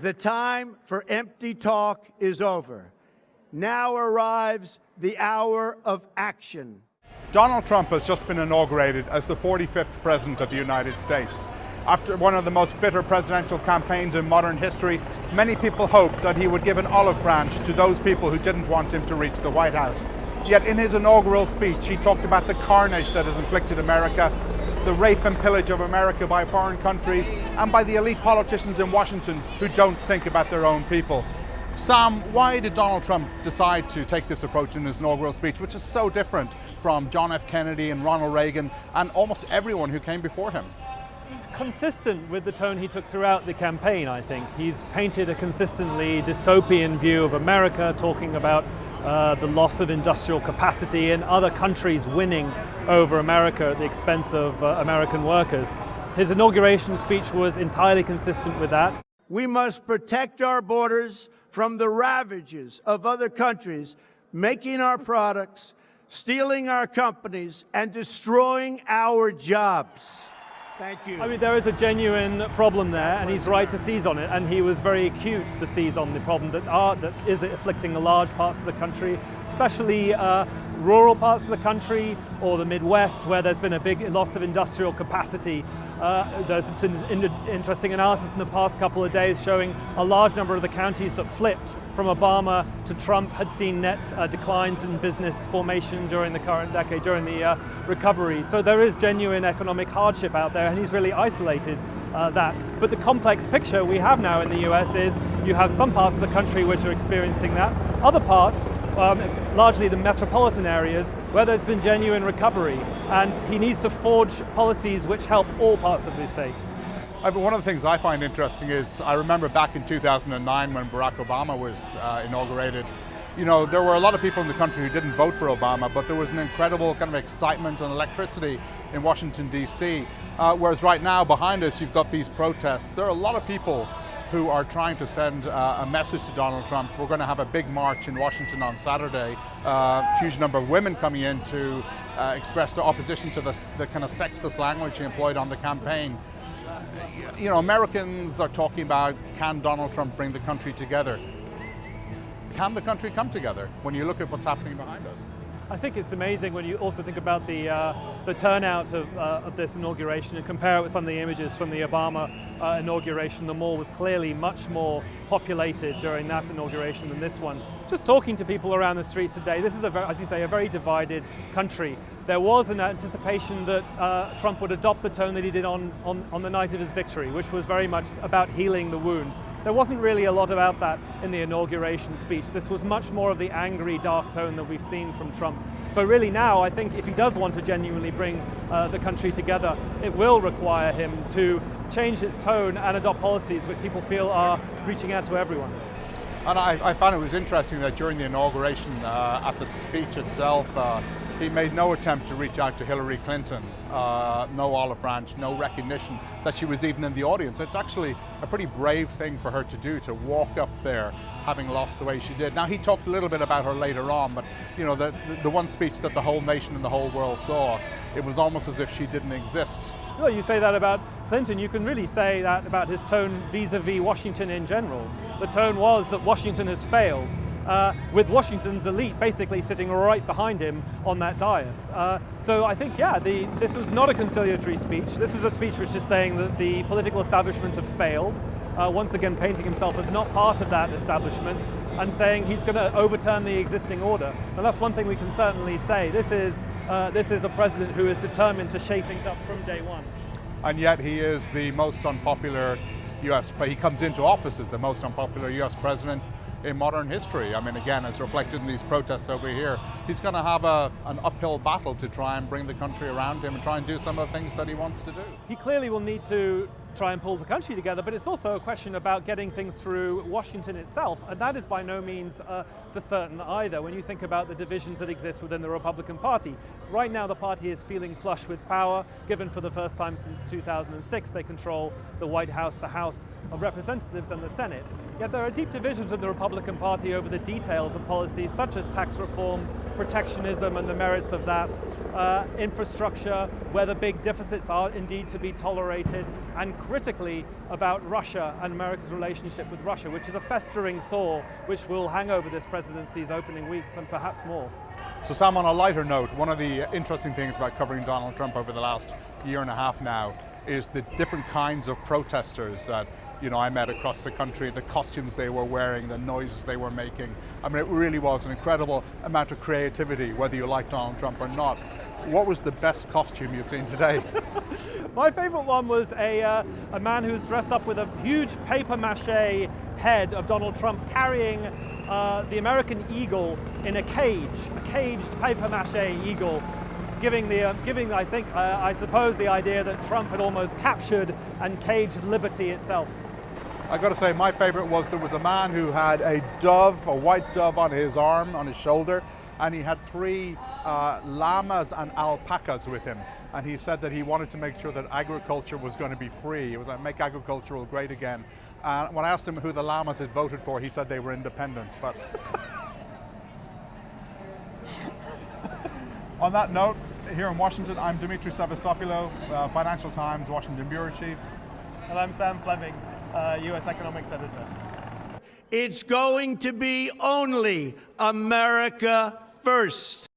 The time for empty talk is over. Now arrives the hour of action. Donald Trump has just been inaugurated as the 45th President of the United States. After one of the most bitter presidential campaigns in modern history, many people hoped that he would give an olive branch to those people who didn't want him to reach the White House. Yet in his inaugural speech, he talked about the carnage that has inflicted America, the rape and pillage of America by foreign countries, and by the elite politicians in Washington who don't think about their own people. Sam, why did Donald Trump decide to take this approach in his inaugural speech, which is so different from John F. Kennedy and Ronald Reagan and almost everyone who came before him? He's consistent with the tone he took throughout the campaign, I think. He's painted a consistently dystopian view of America, talking about the loss of industrial capacity and other countries winning over America at the expense of American workers. His inauguration speech was entirely consistent with that. We must protect our borders from the ravages of other countries making our products, stealing our companies, and destroying our jobs. Thank you. I mean, there is a genuine problem there, and he's right to seize on it, and he was very acute to seize on the problem that is afflicting the large parts of the country, especially rural parts of the country or the Midwest, where there's been a big loss of industrial capacity. There's been interesting analysis in the past couple of days showing a large number of the counties that flipped from Obama to Trump had seen net declines in business formation during the current decade, during the recovery. So there is genuine economic hardship out there, and he's really isolated that. But the complex picture we have now in the US is you have some parts of the country which are experiencing that, other parts, largely the metropolitan areas, where there's been genuine recovery, and he needs to forge policies which help all parts of the states. One of the things I find interesting is, I remember back in 2009 when Barack Obama was inaugurated, you know, there were a lot of people in the country who didn't vote for Obama, but there was an incredible kind of excitement and electricity in Washington, D.C. Whereas right now, behind us, you've got these protests. There are a lot of people who are trying to send a message to Donald Trump. We're going to have a big march in Washington on Saturday. Huge number of women coming in to express their opposition to the kind of sexist language he employed on the campaign. You know, Americans are talking about, can Donald Trump bring the country together? Can the country come together when you look at what's happening behind us? I think it's amazing when you also think about the turnout of this inauguration and compare it with some of the images from the Obama inauguration. The mall was clearly much more populated during that inauguration than this one. Just talking to people around the streets today, this is, as you say, a very divided country. There was an anticipation that Trump would adopt the tone that he did on the night of his victory, which was very much about healing the wounds. There wasn't really a lot about that in the inauguration speech. This was much more of the angry, dark tone that we've seen from Trump. So really now, I think if he does want to genuinely bring the country together, it will require him to change his tone and adopt policies which people feel are reaching out to everyone. And I found it was interesting that during the inauguration, at the speech itself, he made no attempt to reach out to Hillary Clinton, no olive branch, no recognition that she was even in the audience. It's actually a pretty brave thing for her to do, to walk up there having lost the way she did. Now, he talked a little bit about her later on, but you know, the one speech that the whole nation and the whole world saw, it was almost as if she didn't exist. Well, you say that about Clinton, you can really say that about his tone vis-a-vis Washington in general. The tone was that Washington has failed, with Washington's elite basically sitting right behind him on that dais. So I think, yeah, this was not a conciliatory speech. This is a speech which is saying that the political establishment have failed, once again painting himself as not part of that establishment, and saying he's going to overturn the existing order. And that's one thing we can certainly say. This is a president who is determined to shake things up from day one. And yet he is the most unpopular he comes into office as the most unpopular US president in modern history. I mean, again, as reflected in these protests over here, he's going to have an uphill battle to try and bring the country around him and try and do some of the things that he wants to do. He clearly will need to try and pull the country together, but it's also a question about getting things through Washington itself, and that is by no means for certain either. When you think about the divisions that exist within the Republican Party, right now the party is feeling flush with power, given for the first time since 2006 they control the White House, the House of Representatives, and the Senate. Yet there are deep divisions in the Republican Party over the details of policies such as tax reform, protectionism and the merits of that, infrastructure, whether big deficits are indeed to be tolerated, and critically about Russia and America's relationship with Russia, which is a festering sore which will hang over this presidency's opening weeks and perhaps more. So Sam, on a lighter note, one of the interesting things about covering Donald Trump over the last year and a half now is the different kinds of protesters that I met across the country, the costumes they were wearing, the noises they were making. I mean, it really was an incredible amount of creativity, whether you like Donald Trump or not. What was the best costume you've seen today? My favorite one was a man who's dressed up with a huge papier-mâché head of Donald Trump carrying the American eagle in a caged papier-mâché eagle, giving I suppose the idea that Trump had almost captured and caged liberty itself. I got to say, my favorite was there was a man who had a white dove on his arm, on his shoulder, and he had 3 llamas and alpacas with him. And he said that he wanted to make sure that agriculture was going to be free. It was like, make agricultural great again. And when I asked him who the llamas had voted for, he said they were independent. But on that note, here in Washington, I'm Dimitri Sevastopoulos, Financial Times Washington Bureau Chief. And I'm Sam Fleming, US Economics Editor. It's going to be only America first.